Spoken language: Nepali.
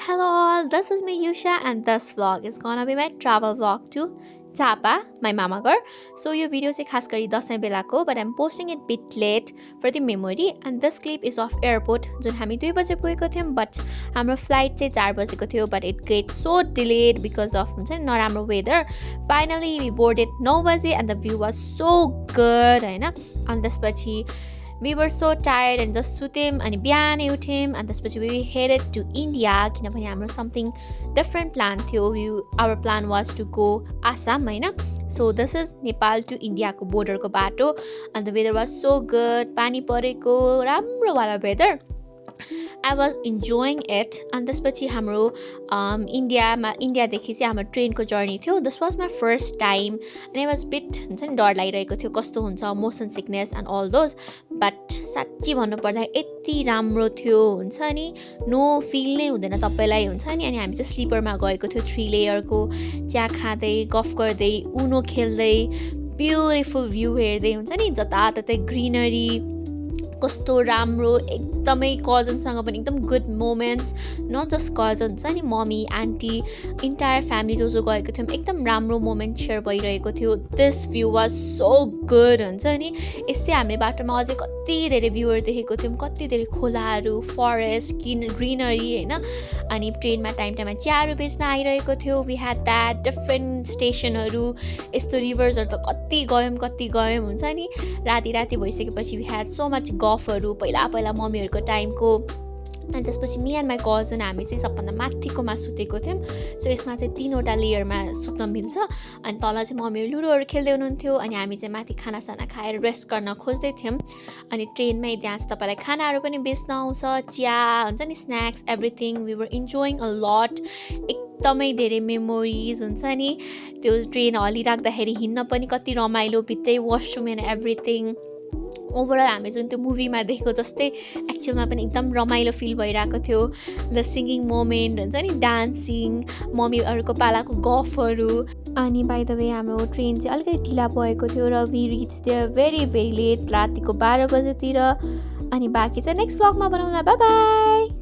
Hello all, this is me Yusha and this vlog is gonna be my travel vlog to Tapa, my mama घर. So यो भिडियो चाहिँ खास गरी दशैं बेलाको, but I'm posting it bit late for the memory and this clip is of airport जुन हामी 2 बजे पुगेको थियौं but हाम्रो flight चाहिँ 4 बजेको थियो but it get so delayed because of हुन्छ नि नराम्रो weather. Finally we boarded 9 बजे and the view was so good हैन. अनि त्यसपछि we were so tired and just sutim अनि बिहानै उठ्यौं and त्यसपछि we headed to India किनभने हाम्रो something different plan थियो. Our plan was to go Assam हैन. So this is Nepal to India को border को बाटो and the weather was so good. पानी परेको राम्रो वाला weather. I was enjoying it and त्यसपछि हाम्रो इन्डियादेखि चाहिँ हाम्रो ट्रेनको जर्नी थियो. This was my first time and I was bit हुन्छ नि डर लागिरहेको थियो कस्तो हुन्छ motion sickness and all those but साच्चै भन्नु पर्दा यति राम्रो थियो हुन्छ नि नो फिल नै हुँदैन तपाईलाई हुन्छ नि. अनि हामी चाहिँ स्लिपरमा गएको थियो 3 लेयरको चिया खाँदै गफ गर्दै उनो खेल्दै ब्युटिफुल भ्यू हेर्दै हुन्छ नि जताततै ग्रीनरी कस्तो राम्रो एकदमै कजनसँग पनि एकदम good moments not just cousins नि मम्मी आन्टी इन्टायर फ्यामिली जो गएको थियौँ एकदम राम्रो मोमेन्ट सेयर भइरहेको थियो. This view was so good हुन्छ नि. यस्तै हामीले बाटोमा अझै कति धेरै भ्यूहरू देखेको थियौँ कति धेरै खोलाहरू फरेस्ट ग्रिनरी हैन. अनि ट्रेनमा टाइममा चियाहरू बेच्न आइरहेको थियो. वी ह्याड द्याट डिफ्रेन्ट स्टेसनहरू यस्तो रिभर्सहरू त कति गयौँ हुन्छ नि. राति भइसकेपछि वी ह्याड सो मच गफहरू पहिला मम्मीहरूको टाइमको. अनि त्यसपछि मी एन्ड माई कजन हामी चाहिँ सबभन्दा माथिकोमा सुतेको थियौँ. सो यसमा चाहिँ 3वटा लेयरमा सुत्न मिल्छ अनि तल चाहिँ मम्मीहरू लुडोहरू खेल्दै हुनुहुन्थ्यो अनि हामी चाहिँ माथि खानासाना खाएर रेस्ट गर्न खोज्दै थियौँ. अनि ट्रेनमै त्यहाँ चाहिँ तपाईँलाई खानाहरू पनि बेच्न आउँछ चिया हुन्छ नि snacks everything. We were enjoying a lot. एकदमै धेरै मेमोरिज हुन्छ नि. त्यो ट्रेन हलिराख्दाखेरि हिँड्न पनि कति रमाइलो भित्रै वासरुम एन्ड एभ्रिथिङ. ओभरअल हामी जुन त्यो मुभीमा देखेको जस्तै एक्चुअलमा पनि एकदम रमाइलो फिल भइरहेको थियो. द सिङ्गिङ मोमेन्ट हुन्छ नि डान्सिङ मम्मीहरूको पालाको गफहरू. अनि बाइ द वे हाम्रो ट्रेन चाहिँ अलिकति ढिला भएको थियो र we reach there very very late रातिको 12 बजेतिर. अनि बाँकी चाहिँ नेक्स्ट भ्लगमा बनाउँला. Bye by.